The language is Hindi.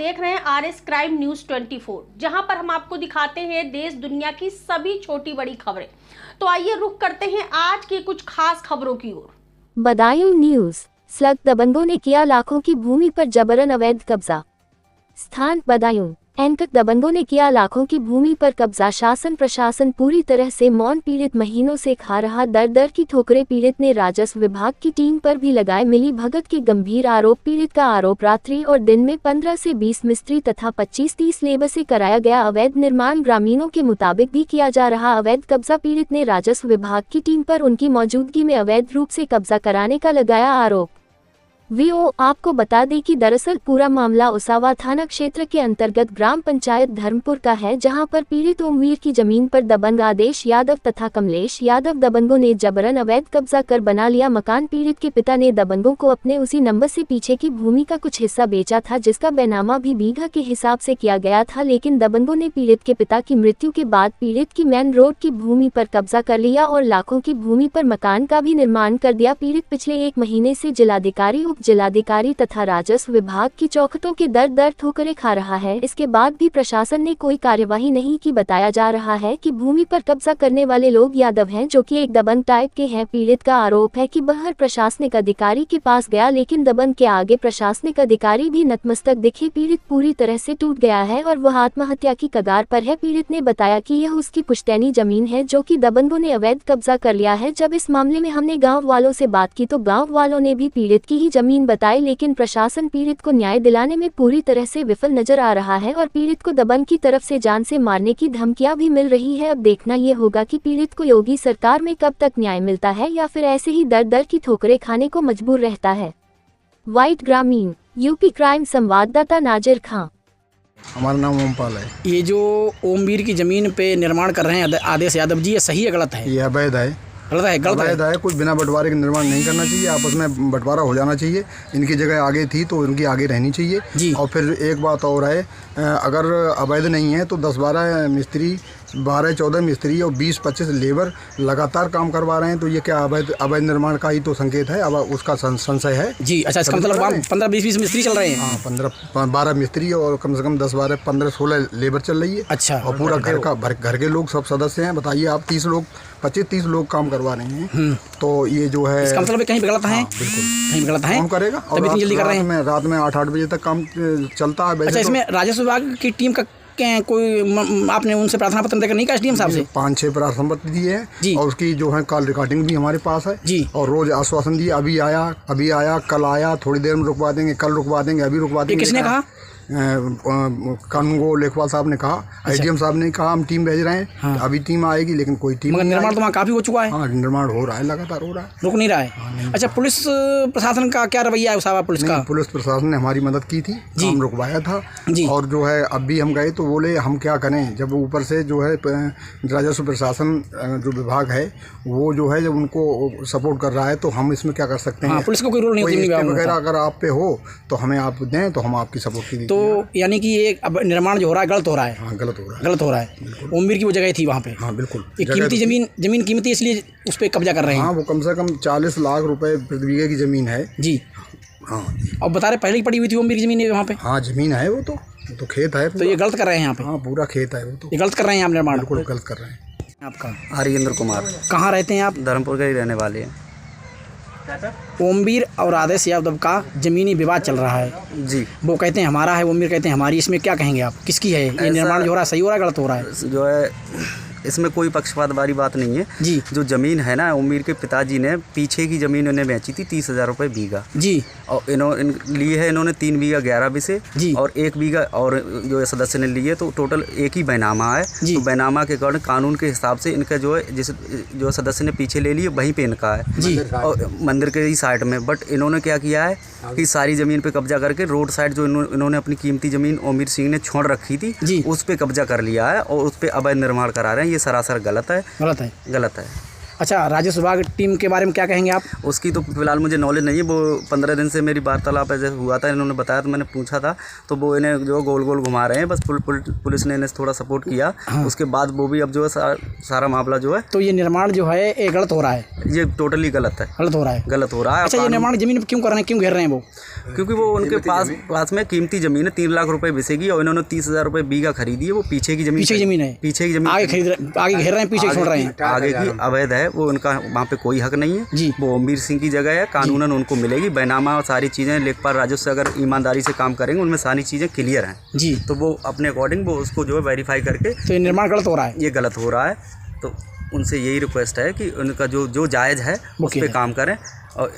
देख रहे हैं आरएस क्राइम न्यूज 24, जहां पर हम आपको दिखाते हैं देश दुनिया की सभी छोटी बड़ी खबरें। तो आइए रुख करते हैं आज की कुछ खास खबरों की ओर। बदायूं न्यूज। स्लग दबंगों ने किया लाखों की भूमि पर जबरन अवैध कब्जा। स्थान बदायूं। एंकर दबंगों ने किया लाखों की भूमि पर कब्जा। शासन प्रशासन पूरी तरह से मौन। पीड़ित महीनों से खा रहा दर दर की ठोकरें। पीड़ित ने राजस्व विभाग की टीम पर भी लगाए मिली भगत के गंभीर आरोप। पीड़ित का आरोप रात्रि और दिन में 15 से 20 मिस्त्री तथा 25-30 लेबर से कराया गया अवैध निर्माण ग्रामीणों के मुताबिक भी किया जा रहा अवैध कब्जा। पीड़ित ने राजस्व विभाग की टीम पर उनकी मौजूदगी में अवैध रूप से कब्जा कराने का लगाया आरोप। आपको बता दें कि दरअसल पूरा मामला उसावा थाना क्षेत्र के अंतर्गत ग्राम पंचायत धर्मपुर का है, जहां पर पीड़ित ओमवीर की जमीन पर दबंग आदेश यादव तथा कमलेश यादव दबंगों ने जबरन अवैध कब्जा कर बना लिया मकान। पीड़ित के पिता ने दबंगों को अपने उसी नंबर से पीछे की भूमि का कुछ हिस्सा बेचा था, जिसका बैनामा भी बीघा के हिसाब से किया गया था, लेकिन दबंगों ने पीड़ित के पिता की मृत्यु के बाद पीड़ित की मेन रोड की भूमि पर कब्जा कर लिया और लाखों की भूमि पर मकान का भी निर्माण कर दिया। पीड़ित पिछले 1 महीने से जिलाधिकारी जिलाधिकारी तथा राजस्व विभाग की चौखटों के दर दर ठोकरें खा रहा है। इसके बाद भी प्रशासन ने कोई कार्यवाही नहीं की। बताया जा रहा है कि भूमि पर कब्जा करने वाले लोग यादव हैं, जो कि एक दबंग टाइप के हैं। पीड़ित का आरोप है कि वह प्रशासनिक अधिकारी के पास गया, लेकिन दबंग के आगे प्रशासनिक अधिकारी भी नतमस्तक दिखे। पीड़ित पूरी तरह से टूट गया है और वह आत्महत्या की कगार पर है। पीड़ित ने बताया कि यह उसकी पुश्तैनी जमीन है, जो कि दबंगों ने अवैध कब्जा कर लिया है। जब इस मामले में हमने गाँव वालों से बात की तो गाँव वालों ने भी पीड़ित की ही जमीन बताई, लेकिन प्रशासन पीड़ित को न्याय दिलाने में पूरी तरह से विफल नजर आ रहा है और पीड़ित को दबंग की तरफ से जान से मारने की धमकियां भी मिल रही है। अब देखना ये होगा कि पीड़ित को योगी सरकार में कब तक न्याय मिलता है या फिर ऐसे ही दर दर की ठोकरें खाने को मजबूर रहता है। वाइट ग्रामीण यूपी क्राइम संवाददाता नाजिर खां। हमारा नाम ओमपाल है। ये जो ओमवीर की जमीन पे निर्माण कर रहे हैं आदेश यादव जी, ये सही है गलत है? ये अवैध है। गलत है। कुछ बिना बंटवारे के निर्माण नहीं करना चाहिए। आपस में बंटवारा हो जाना चाहिए। इनकी जगह आगे थी तो इनकी आगे रहनी चाहिए जी। और फिर एक बात और है, अगर अवैध नहीं है तो 10-12 मिस्त्री, 12-14 मिस्त्री और 20-25 लेबर लगातार काम करवा रहे हैं, तो ये क्या अवैध निर्माण का ही तो संकेत है। अब उसका संशय है जी। अच्छा, इसका मतलब 15-20 मिस्त्री चल रहे हैं? हाँ, 15-12 मिस्त्री और कम से कम 10-12, 15-16 लेबर चल रही है। अच्छा। और पूरा घर के लोग सब सदस्य हैं। बताइए आप, 25-30 लोग काम करवा रहे हैं। तो ये जो है, इसका मतलब कहीं पे गलत है। बिल्कुल कहीं पे गलत है। कौन करेगा? और इतनी जल्दी कर रहे हैं? रात में 8-8 बजे तक काम चलता है। अच्छा, इसमें राजस्व विभाग की टीम का कोई आपने उनसे प्रार्थना पत्र देकर नहीं कहा डीएम साहब से? 5-6 प्रार्थना पत्र दिए हैं और उसकी जो है कॉल रिकॉर्डिंग भी हमारे पास है जी। और रोज आश्वासन दिए, अभी आया, कल आया, थोड़ी देर में रुकवा देंगे, कल रुकवा देंगे, अभी रुकवा देंगे। किसने कहा? कानून को लेखपाल साहब ने कहा। अच्छा। आईडीएम साहब ने कहा हम टीम भेज रहे हैं। हाँ। अभी टीम आएगी, लेकिन कोई टीम मगर निर्माण तो वहाँ काफी हो चुका है। हाँ, निर्माण हो रहा है, लगातार हो रहा है, रुक नहीं रहा है। अच्छा, पुलिस प्रशासन का क्या रवैया है उसावा पुलिस का? पुलिस प्रशासन ने हमारी मदद की थी, काम रुकवाया था और जो है अब भी हम गए तो बोले हम क्या करें, जब ऊपर से जो है राजस्व प्रशासन जो विभाग है वो जो है जब उनको सपोर्ट कर रहा है तो हम इसमें क्या कर सकते हैं। पुलिस को कोई रोल नहीं वगैरह अगर आप पे हो तो हमें आप दें तो हम आपकी सपोर्ट की। तो यानी कि ये अब निर्माण जो हो रहा है गलत हो रहा है? हाँ, गलत हो रहा है। ओमवीर की वो जगह थी वहाँ पे। हाँ, बिल्कुल। ये कीमती जमीन कीमती, इसलिए उस पर कब्जा कर रहे हैं। हाँ, वो कम से कम 40 लाख रुपए प्रति बीघे की जमीन है जी। हाँ, अब बता रहे पहले ही पड़ी हुई थी ओमवीर की जमीन वहाँ पे। हाँ, जमीन है, वो तो खेत है। तो ये गलत कर रहे हैं यहाँ पे? हाँ, पूरा खेत है, वो तो ये गलत कर रहे हैं आप निर्माण? बिल्कुल गलत कर रहे हैं। आपका? आर्येंद्र कुमार। कहाँ रहते हैं आप? धर्मपुर के ही रहने वाले हैं। ओमवीर और आदेश यादव का जमीनी विवाद चल रहा है जी। वो कहते हैं हमारा है, ओमवीर कहते हैं हमारी। इसमें क्या कहेंगे आप, किसकी है ये निर्माण जो हो रहा है? सही हो रहा है, गलत हो रहा है? जो है इसमें कोई पक्षपात वाली बात नहीं है जी। जो ज़मीन है ना, ओमवीर के पिताजी ने पीछे की ज़मीन उन्हें बेची थी 30,000 रुपये बीघा जी। और लिए है इन्होंने 3 बीघा 11 बीसे जी, और 1 बीघा और जो सदस्य ने लिए, तो टोटल एक ही बैनामा है जी। तो बैनामा के कारण कानून के हिसाब से इनका जो है जिस जो सदस्य ने पीछे ले लिए वहीं पे इनका है जी, और मंदिर के ही साइड में। बट इन्होंने क्या किया है कि सारी ज़मीन पे कब्जा करके रोड साइड जो इन्होंने अपनी कीमती ज़मीन ओमवीर सिंह ने छोड़ रखी थी जी, उस पर कब्जा कर लिया है और उस पर अवैध निर्माण करा रहे हैं। ये सरासर गलत है। गलत है। गलत है। अच्छा, राजस्व विभाग टीम के बारे में क्या कहेंगे आप? उसकी तो फिलहाल मुझे नॉलेज नहीं है। वो 15 दिन से मेरी वार्तालाप ऐसे हुआ था, इन्होंने बताया तो मैंने पूछा था, तो वो इन्हें जो गोल गोल घुमा रहे हैं बस। पुलिस ने इन्हें थोड़ा सपोर्ट किया। हाँ। उसके बाद वो भी अब जो है सारा मामला जो है, तो ये निर्माण जो है ये गलत हो रहा है, ये टोटली गलत है, गलत हो रहा है। अच्छा, ये निर्माण जमीन क्यों कर रहे हैं, क्यों घेर रहे हैं वो? क्योंकि वो उनके पास में कीमती जमीन है, 3 लाख रुपए बिसेगी और इन्होंने 30,000 रुपए बीघा खरीदी है। वो पीछे की जमीन है, पीछे की जमीन आगे घेर रहे हैं, पीछे छोड़ रहे हैं, आगे की अवैध है वो, उनका वहाँ पे कोई हक नहीं है जी। वो ओमवीर सिंह की जगह है, कानूनन उनको मिलेगी। बैनामा और सारी चीज़ें लेखपाल राजस्व से अगर ईमानदारी से काम करेंगे, उनमें सारी चीज़ें क्लियर हैं जी। तो वो अपने अकॉर्डिंग वो उसको जो है वेरीफाई करके, तो ये निर्माण गलत हो रहा है, ये गलत हो रहा है। तो उनसे यही रिक्वेस्ट है कि उनका जो जायज़ है उस पर काम करें और